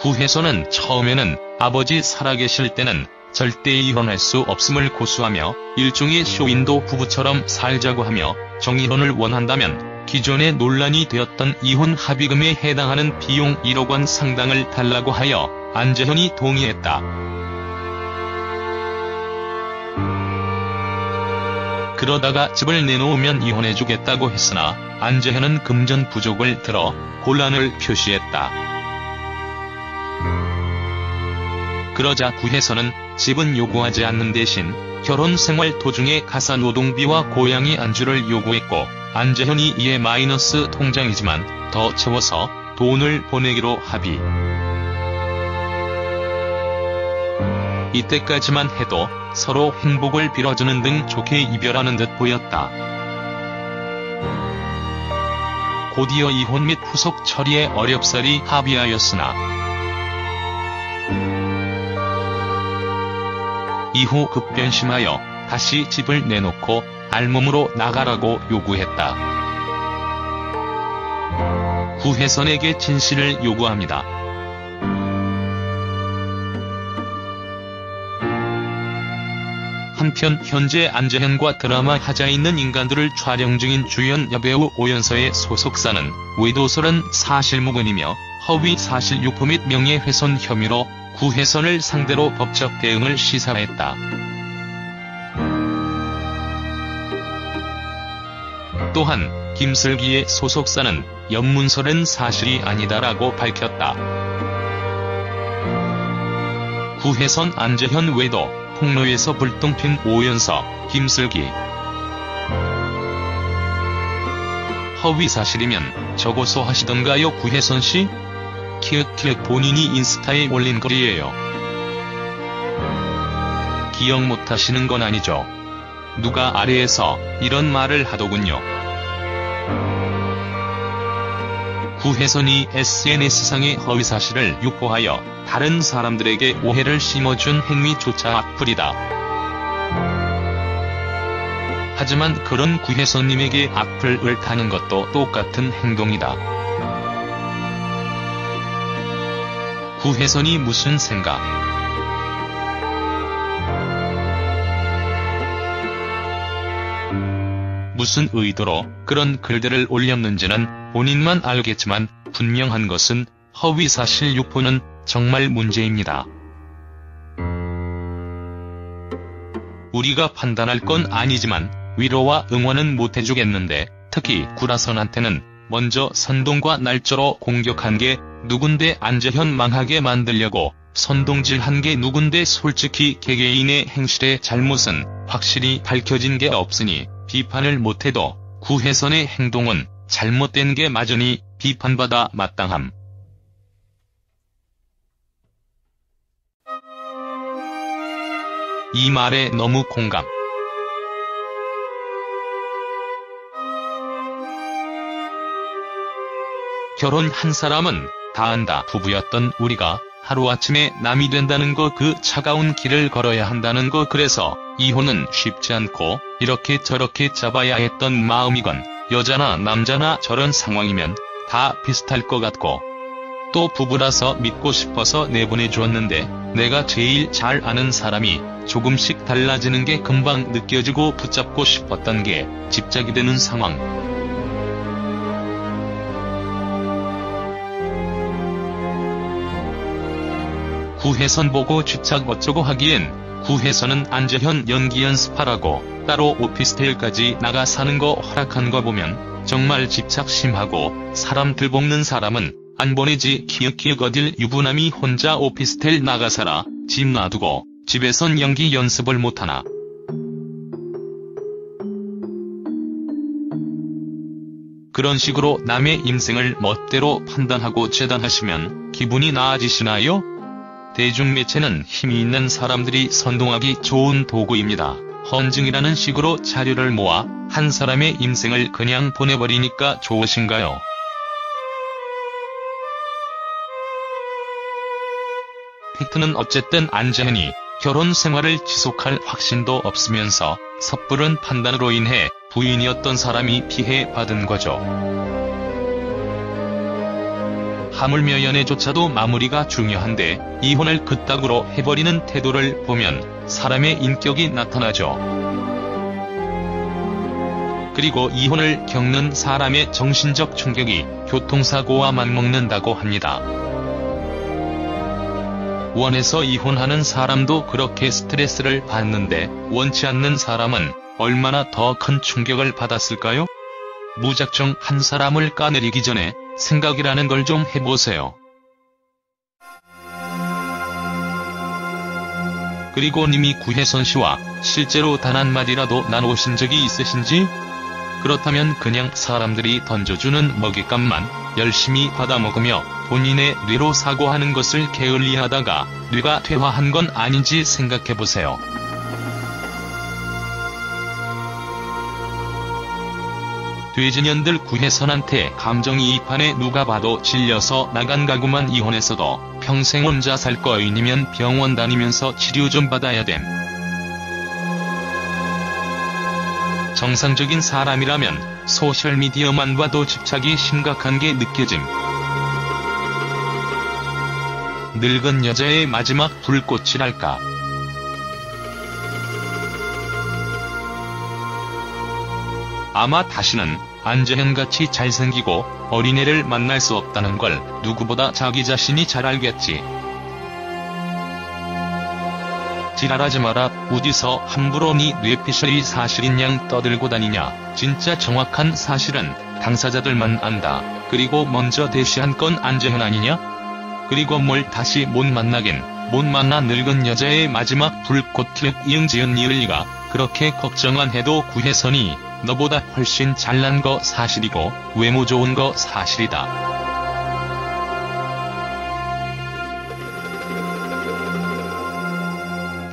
구혜선은 처음에는 아버지 살아계실 때는 절대 이혼할 수 없음을 고수하며 일종의 쇼윈도 부부처럼 살자고 하며 정이혼을 원한다면 기존에 논란이 되었던 이혼 합의금에 해당하는 비용 1억 원 상당을 달라고 하여 안재현이 동의했다. 그러다가 집을 내놓으면 이혼해주겠다고 했으나 안재현은 금전 부족을 들어 곤란을 표시했다. 그러자 구혜선은 집은 요구하지 않는 대신 결혼 생활 도중에 가사노동비와 고양이 안주를 요구했고 안재현이 이에 마이너스 통장이지만 더 채워서 돈을 보내기로 합의. 이때까지만 해도 서로 행복을 빌어주는 등 좋게 이별하는 듯 보였다. 곧이어 이혼 및 후속 처리에 어렵사리 합의하였으나 이후 급변심하여 다시 집을 내놓고 알몸으로 나가라고 요구했다. 구혜선에게 진실을 요구합니다. 한편 현재 안재현과 드라마 하자 있는 인간들을 촬영 중인 주연 여배우 오연서의 소속사는 외도설은 사실무근이며 허위 사실 유포 및 명예훼손 혐의로 구혜선을 상대로 법적 대응을 시사했다. 또한 김슬기의 소속사는 연문설은 사실이 아니다라고 밝혔다. 구혜선 안재현 외도 폭로에서 불똥 튄 오연서, 김슬기. 허위 사실이면 저고소 하시던가요 구혜선씨? 키읔키읔 본인이 인스타에 올린 글이에요. 기억 못하시는 건 아니죠? 누가 아래에서 이런 말을 하더군요. 구혜선이 SNS상의 허위사실을 유포하여 다른 사람들에게 오해를 심어준 행위조차 악플이다. 하지만 그런 구혜선님에게 악플을 다는 것도 똑같은 행동이다. 구혜선이 무슨 생각? 무슨 의도로 그런 글들을 올렸는지는 본인만 알겠지만 분명한 것은 허위사실 유포는 정말 문제입니다. 우리가 판단할 건 아니지만 위로와 응원은 못해주겠는데 특히 구라선한테는 먼저 선동과 날조로 공격한 게 누군데 안재현 망하게 만들려고 선동질한 게 누군데 솔직히 개개인의 행실의 잘못은 확실히 밝혀진 게 없으니 비판을 못해도 구혜선의 행동은 잘못된 게 맞으니 비판받아 마땅함. 이 말에 너무 공감. 결혼 한 사람은 다 안다. 부부였던 우리가 하루아침에 남이 된다는 거, 그 차가운 길을 걸어야 한다는 거, 그래서 이혼은 쉽지 않고 이렇게 저렇게 잡아야 했던 마음이건 여자나 남자나 저런 상황이면 다 비슷할 것 같고 또 부부라서 믿고 싶어서 내보내주었는데 내가 제일 잘 아는 사람이 조금씩 달라지는 게 금방 느껴지고 붙잡고 싶었던 게 집착이 되는 상황. 구혜선 보고 집착 어쩌고 하기엔 구혜선은 안재현 연기 연습하라고 따로 오피스텔까지 나가 사는 거 허락한 거 보면 정말 집착 심하고 사람 들볶는 사람은 안 보내지. 키읔키읔 어딜 유부남이 혼자 오피스텔 나가 살아. 집 놔두고 집에선 연기 연습을 못하나. 그런 식으로 남의 인생을 멋대로 판단하고 재단하시면 기분이 나아지시나요? 대중매체는 힘이 있는 사람들이 선동하기 좋은 도구입니다. 헌증이라는 식으로 자료를 모아 한 사람의 인생을 그냥 보내버리니까 좋으신가요? 팩트는 어쨌든 안재현이 결혼 생활을 지속할 확신도 없으면서 섣부른 판단으로 인해 부인이었던 사람이 피해받은 거죠. 하물며 연애조차도 마무리가 중요한데 이혼을 그따구로 해버리는 태도를 보면 사람의 인격이 나타나죠. 그리고 이혼을 겪는 사람의 정신적 충격이 교통사고와 맞먹는다고 합니다. 원해서 이혼하는 사람도 그렇게 스트레스를 받는데 원치 않는 사람은 얼마나 더 큰 충격을 받았을까요? 무작정 한 사람을 까내리기 전에 생각이라는 걸 좀 해보세요. 그리고 님이 구혜선 씨와 실제로 단 한마디라도 나누신 적이 있으신지? 그렇다면 그냥 사람들이 던져주는 먹잇감만 열심히 받아먹으며 본인의 뇌로 사고하는 것을 게을리하다가 뇌가 퇴화한 건 아닌지 생각해보세요. 돼지년들 구혜선한테 감정이입하네. 누가 봐도 질려서 나간 가구만 이혼했어도 평생 혼자 살 거인이면 병원 다니면서 치료 좀 받아야 됨. 정상적인 사람이라면 소셜미디어만 봐도 집착이 심각한 게 느껴짐. 늙은 여자의 마지막 불꽃이랄까. 아마 다시는 안재현같이 잘생기고 어린애를 만날 수 없다는 걸 누구보다 자기 자신이 잘 알겠지. 지랄하지 마라. 어디서 함부로 네 뇌피셜이 사실인 양 떠들고 다니냐. 진짜 정확한 사실은 당사자들만 안다. 그리고 먼저 대시한 건 안재현 아니냐? 그리고 뭘 다시 못 만나긴 못 만나. 늙은 여자의 마지막 불꽃. 이응지은 니을리가 그렇게 걱정만 해도 구혜선이 너보다 훨씬 잘난 거 사실이고 외모 좋은 거 사실이다.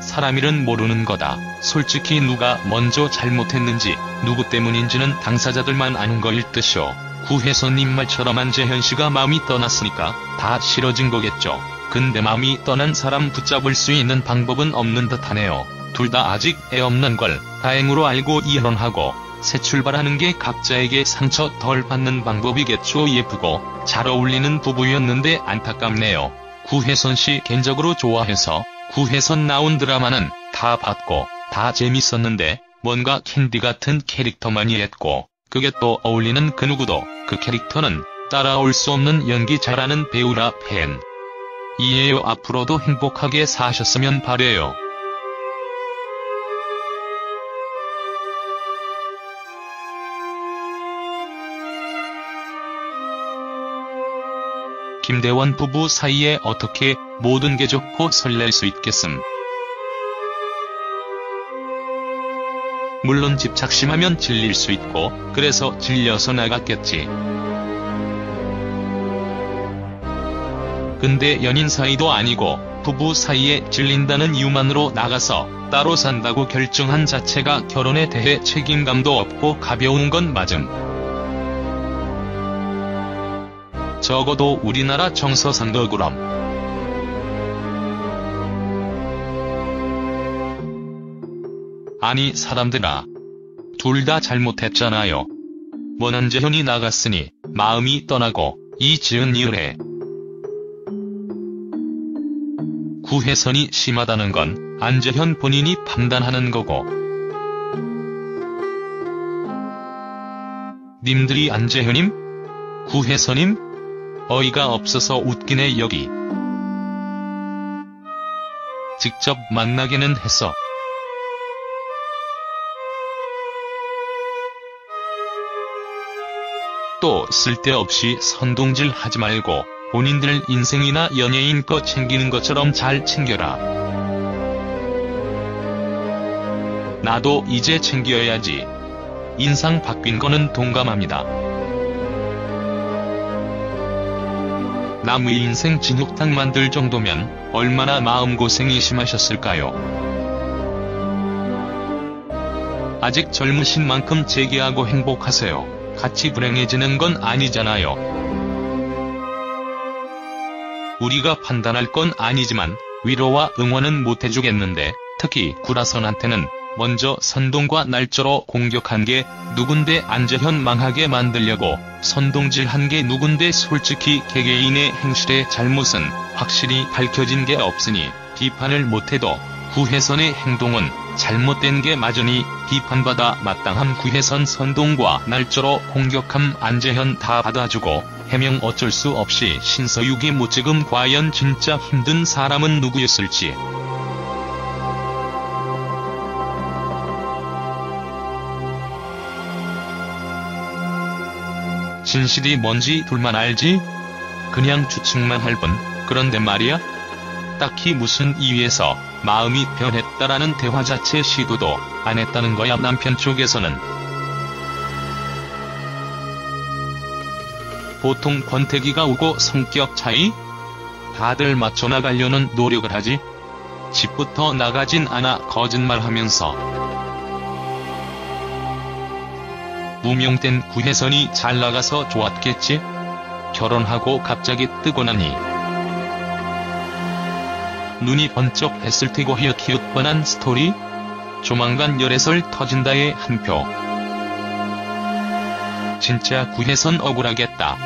사람 일은 모르는 거다. 솔직히 누가 먼저 잘못했는지 누구 때문인지는 당사자들만 아는 거일 듯쇼. 구혜선님 말처럼 안재현 씨가 마음이 떠났으니까 다 싫어진 거겠죠. 근데 마음이 떠난 사람 붙잡을 수 있는 방법은 없는 듯하네요. 둘 다 아직 애 없는 걸 다행으로 알고 이혼하고 새 출발하는 게 각자에게 상처 덜 받는 방법이겠죠. 예쁘고 잘 어울리는 부부였는데 안타깝네요. 구혜선 씨 개인적으로 좋아해서 구혜선 나온 드라마는 다 봤고 다 재밌었는데 뭔가 캔디 같은 캐릭터만이 했고 그게 또 어울리는 그 누구도 그 캐릭터는 따라올 수 없는 연기 잘하는 배우라 팬. 이해요. 앞으로도 행복하게 사셨으면 바래요. 김대원 부부 사이에 어떻게 모든 게 좋고 설렐 수 있겠음. 물론 집착심하면 질릴 수 있고 그래서 질려서 나갔겠지. 근데 연인 사이도 아니고 부부 사이에 질린다는 이유만으로 나가서 따로 산다고 결정한 자체가 결혼에 대해 책임감도 없고 가벼운 건 맞음. 적어도 우리나라 정서상도 그럼. 아니 사람들아. 둘 다 잘못했잖아요. 원 안재현이 나갔으니 마음이 떠나고 이지은 이을해. 구혜선이 심하다는 건 안재현 본인이 판단하는 거고. 님들이 안재현님? 구혜선님? 어이가 없어서 웃기네. 여기 직접 만나기는 했어. 또 쓸데없이 선동질 하지 말고 본인들 인생이나 연예인 거 챙기는 것처럼 잘 챙겨라. 나도 이제 챙겨야지. 인상 바뀐 거는 동감합니다. 남의 인생 진흙탕 만들 정도면 얼마나 마음고생이 심하셨을까요? 아직 젊으신 만큼 재기하고 행복하세요. 같이 불행해지는 건 아니잖아요. 우리가 판단할 건 아니지만 위로와 응원은 못해주겠는데 특히 구라선한테는 먼저 선동과 날조로 공격한 게 누군데 안재현 망하게 만들려고 선동질한 게 누군데 솔직히 개개인의 행실의 잘못은 확실히 밝혀진 게 없으니 비판을 못해도 구혜선의 행동은 잘못된 게 맞으니 비판받아 마땅함. 구혜선 선동과 날조로 공격함 안재현 다 받아주고 해명 어쩔 수 없이 신서유기 무지금. 과연 진짜 힘든 사람은 누구였을지. 진실이 뭔지 둘만 알지? 그냥 추측만 할 뿐. 그런데 말이야, 딱히 무슨 이유에서 마음이 변했다라는 대화 자체 시도도 안 했다는 거야. 남편 쪽에서는 보통 권태기가 오고 성격 차이? 다들 맞춰 나가려는 노력을 하지. 집부터 나가진 않아. 거짓말하면서. 무명된 구혜선이 잘 나가서 좋았겠지? 결혼하고 갑자기 뜨고 나니 눈이 번쩍 했을 테고 히읗히읗 뻔한 스토리? 조만간 열애설 터진다의 한 표. 진짜 구혜선 억울하겠다.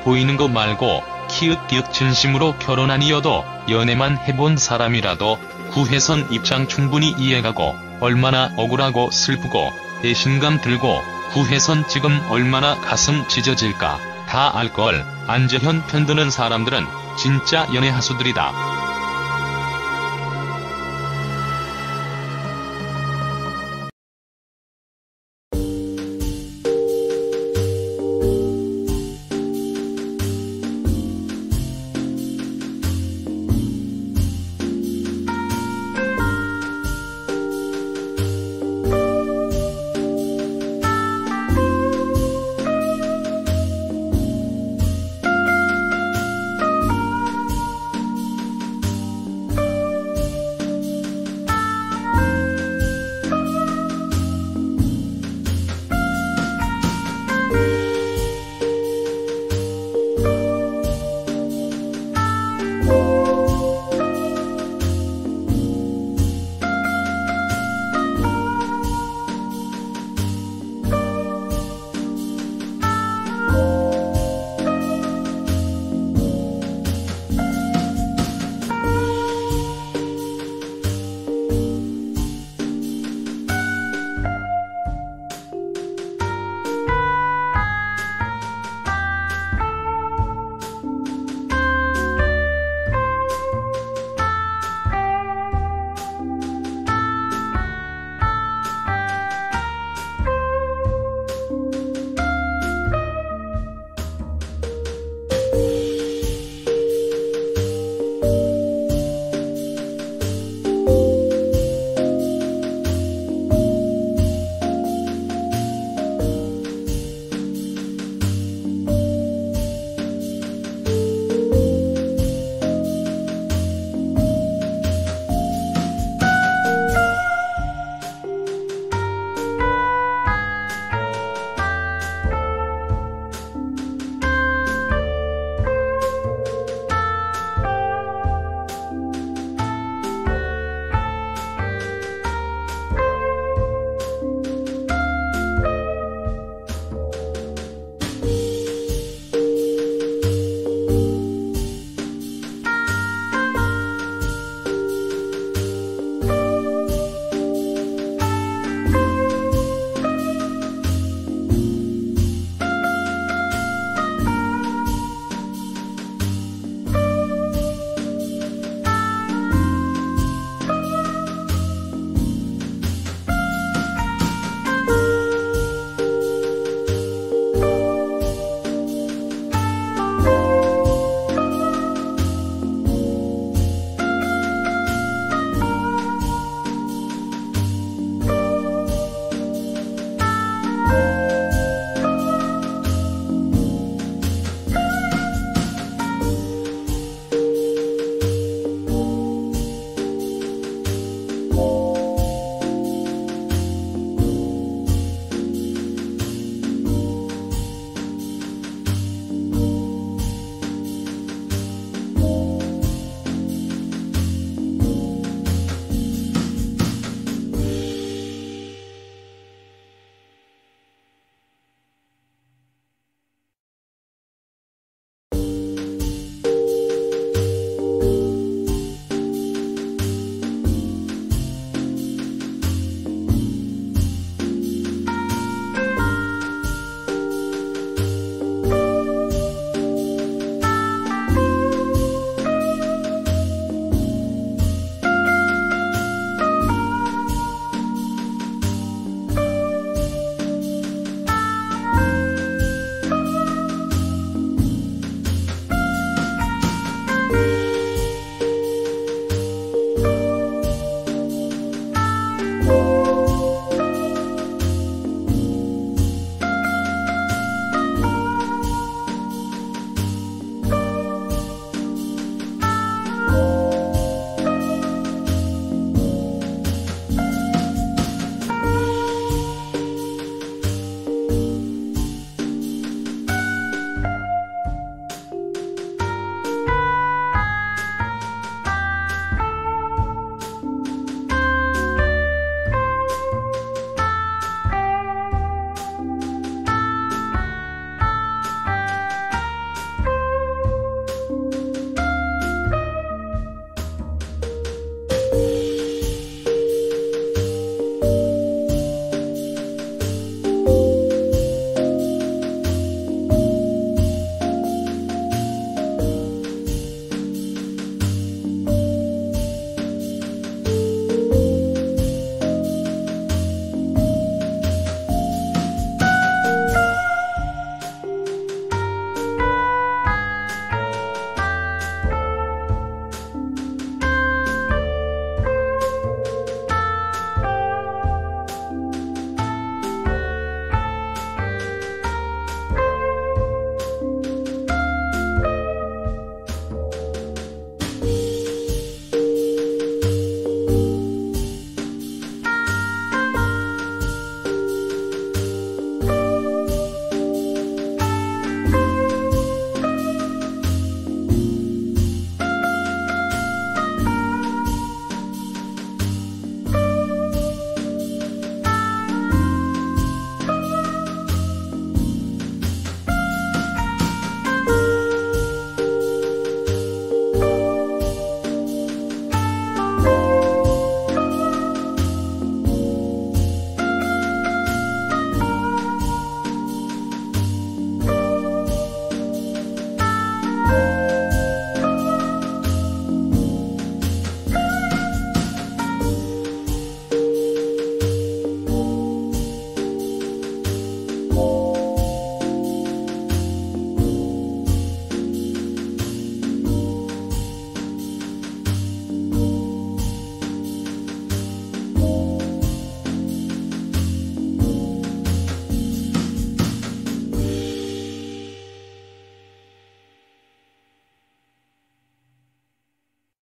보이는 거 말고 키읔키읔 진심으로 결혼 아니어도 연애만 해본 사람이라도 구혜선 입장 충분히 이해가고 얼마나 억울하고 슬프고 배신감 들고 구혜선 지금 얼마나 가슴 찢어질까 다 알걸. 안재현 편드는 사람들은 진짜 연애 하수들이다.